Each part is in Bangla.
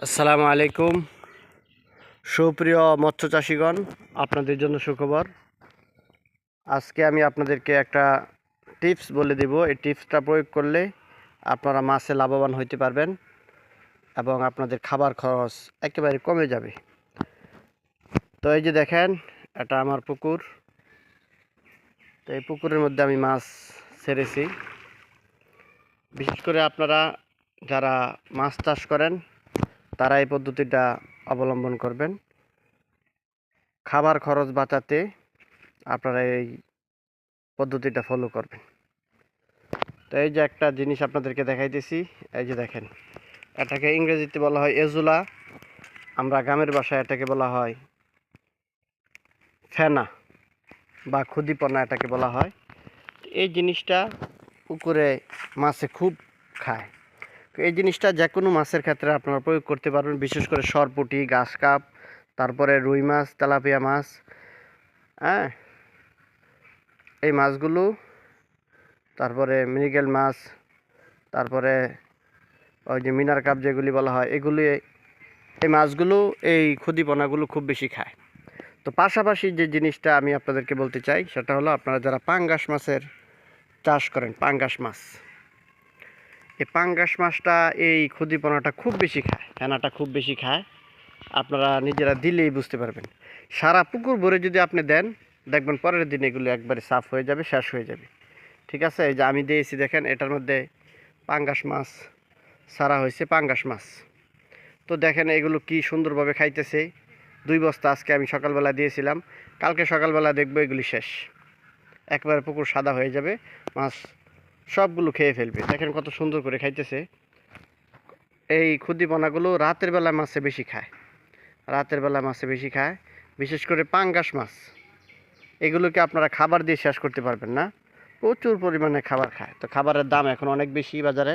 আসসালামু আলাইকুম। সুপ্রিয় মৎস্য চাষিগণ, আপনাদের জন্য সুখবর। আজকে আমি আপনাদেরকে একটা টিপস বলে দিব। এই টিপসটা প্রয়োগ করলে আপনারা মাছে লাভবান হইতে পারবেন এবং আপনাদের খাবার খরচ একেবারে কমে যাবে। তো এই যে দেখেন, এটা আমার পুকুর। তো এই পুকুরের মধ্যে আমি মাছ ছেড়েছি। বিশেষ করে আপনারা যারা মাছ চাষ করেন তারা এই পদ্ধতিটা অবলম্বন করবেন। খাবার খরচ বাঁচাতে আপনারা এই পদ্ধতিটা ফলো করবেন। তো এই যে একটা জিনিস আপনাদেরকে দেখাইতেছি, এই যে দেখেন, এটাকে ইংরেজিতে বলা হয় এজুলা, আমরা গ্রামের ভাষায় এটাকে বলা হয় ফেনা বা ক্ষুদিপনা এটাকে বলা হয়। এই জিনিসটা পুকুরে মাছে খুব খায়। তো এই জিনিসটা যে কোনো মাছের ক্ষেত্রে আপনারা প্রয়োগ করতে পারবেন, বিশেষ করে সরপুঁটি, ঘাস কাপ, তারপরে রুই মাছ, তেলাপিয়া মাছ, হ্যাঁ, এই মাছগুলো, তারপরে মৃগেল মাছ, তারপরে ওই যে মিনার কাপ যেগুলি বলা হয়, এই মাছগুলো এই ক্ষুদিপনাগুলো খুব বেশি খায়। তো পাশাপাশি যে জিনিসটা আমি আপনাদেরকে বলতে চাই সেটা হলো, আপনারা যারা পাঙ্গাস মাছের চাষ করেন, পাঙ্গাস মাছ, এই পাঙ্গাস মাছটা এই ক্ষুদিপনাটা খুব বেশি খায়, ফেনাটা খুব বেশি খায়। আপনারা নিজেরা দিলেই বুঝতে পারবেন। সারা পুকুর ভরে যদি আপনি দেন, দেখবেন পরের দিন এগুলো একবারে সাফ হয়ে যাবে, শেষ হয়ে যাবে। ঠিক আছে, এই যে আমি দিয়েছি দেখেন, এটার মধ্যে পাঙ্গাস মাছ ছাড়া হয়েছে, পাঙ্গাস মাছ। তো দেখেন এগুলো কি সুন্দরভাবে খাইতেছে। 2 বস্তা আজকে আমি সকালবেলা দিয়েছিলাম, কালকে সকালবেলা দেখবো এগুলি শেষ, একবারে পুকুর সাদা হয়ে যাবে, মাছ সবগুলো খেয়ে ফেলবে। দেখেন কত সুন্দর করে খাইতেছে। এই ক্ষুদিপনাগুলো রাতের বেলা মাছে বেশি খায়, রাতের বেলা মাছে বেশি খায়, বিশেষ করে পাঙ্গাস মাছ। এগুলোকে আপনারা খাবার দিয়ে শেষ করতে পারবেন না, প্রচুর পরিমাণে খাবার খায়। তো খাবারের দাম এখন অনেক বেশি বাজারে।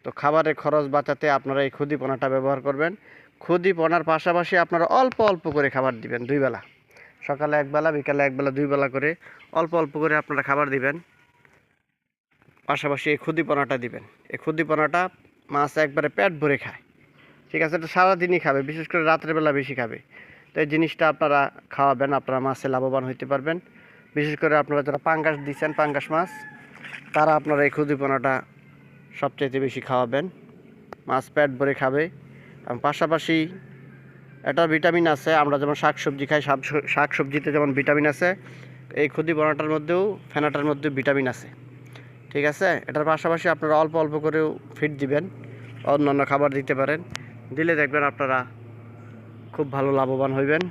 তো খাবারের খরচ বাঁচাতে আপনারা এই ক্ষুদিপনাটা ব্যবহার করবেন। ক্ষুদিপনার পাশাপাশি আপনারা অল্প অল্প করে খাবার দিবেন, 2 বেলা, সকালে 1 বেলা, বিকালে 1 বেলা, 2 বেলা করে অল্প অল্প করে আপনারা খাবার দিবেন। পাশাপাশি এই ক্ষুদিপনাটা দিবেন। এই ক্ষুদিপনাটা মাছ একবারে পেট ভরে খায়। ঠিক আছে, এটা সারাদিনই খাবে, বিশেষ করে রাতের বেলা বেশি খাবে। তো এই জিনিসটা আপনারা খাওয়াবেন, আপনারা মাছে লাভবান হইতে পারবেন। বিশেষ করে আপনারা যারা পাঙ্গাস দিচ্ছেন, পাঙ্গাস মাছ, তারা আপনারা এই ক্ষুদিপনাটা সবচাইতে বেশি খাওয়াবেন। মাছ পেট ভরে খাবে। এবং পাশাপাশি এটার ভিটামিন আছে। আমরা যেমন শাকসবজি খাই, শাকসবজিতে যেমন ভিটামিন আছে, এই ক্ষুদিপনাটার মধ্যেও, ফেনাটার মধ্যেও ভিটামিন আছে। ঠিক আছে, এটার পাশাপাশি আপনারা অল্প অল্প করেও ফিড দিবেন, অন্যান্য খাবার দিতে পারেন। দিলে দেখবেন আপনারা খুব ভালো লাভবান হইবেন।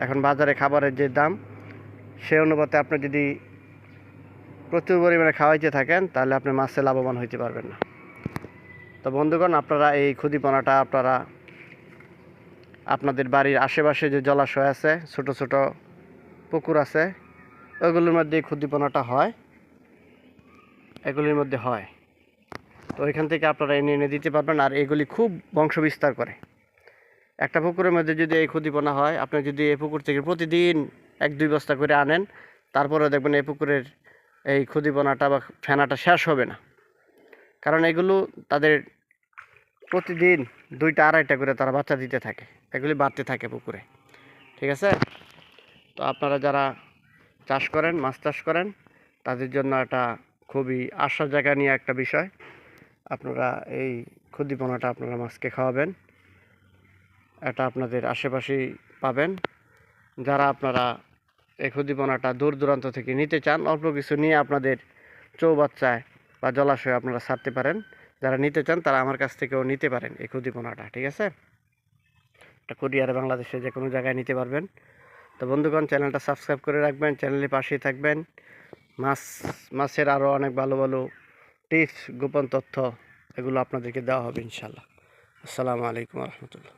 এখন বাজারে খাবারের যে দাম, সে অনুপাতে আপনি যদি প্রচুর পরিমাণে খাওয়াইতে থাকেন, তাহলে আপনি মাছে লাভবান হইতে পারবেন না। তো বন্ধুগণ, আপনারা এই ক্ষুদিপনাটা আপনারা আপনাদের বাড়ির আশেপাশে যে জলাশয় আছে, ছোট ছোট পুকুর আছে, ওইগুলোর মধ্যে এই ক্ষুদিপনাটা হয়, এগুলির মধ্যে হয়। তো ওইখান থেকে আপনারা এনে এনে দিতে পারবেন। আর এগুলি খুব বংশ বিস্তার করে। একটা পুকুরের মধ্যে যদি এই ক্ষুদিপনা হয়, আপনি যদি এই পুকুর থেকে প্রতিদিন 1-2 বস্তা করে আনেন, তারপরেও দেখবেন এই পুকুরের এই ক্ষুদিপনাটা বা ফেনাটা শেষ হবে না। কারণ এগুলো তাদের প্রতিদিন 2টা-2.5টা করে তারা বাচ্চা দিতে থাকে, এগুলি বাড়তে থাকে পুকুরে। ঠিক আছে, তো আপনারা যারা চাষ করেন, মাছ চাষ করেন, তাদের জন্য এটা খুবই আশার জায়গা নিয়ে একটা বিষয়। আপনারা এই ক্ষুদিপনাটা আপনারা মাছকে খাওয়াবেন, এটা আপনাদের আশেপাশেই পাবেন। যারা আপনারা এই ক্ষুদিপনাটা দূর দূরান্ত থেকে নিতে চান, অল্প কিছু নিয়ে আপনাদের চৌবাচ্চায় বা জলাশয়ে আপনারা ছাড়তে পারেন। যারা নিতে চান তারা আমার কাছ থেকেও নিতে পারেন এই ক্ষুদিপনাটা। ঠিক আছে, এটা কুরিয়ারে বাংলাদেশে যে কোনো জায়গায় নিতে পারবেন। তো বন্ধুগণ, চ্যানেলটা সাবস্ক্রাইব করে রাখবেন, চ্যানেলের পাশেই থাকবেন। মাছের আরও অনেক ভালো ভালো টিপস, গোপন তথ্য, এগুলো আপনাদেরকে দেওয়া হবে ইনশাল্লাহ। আসসালামু আলাইকুম রহমতুল্লাহ।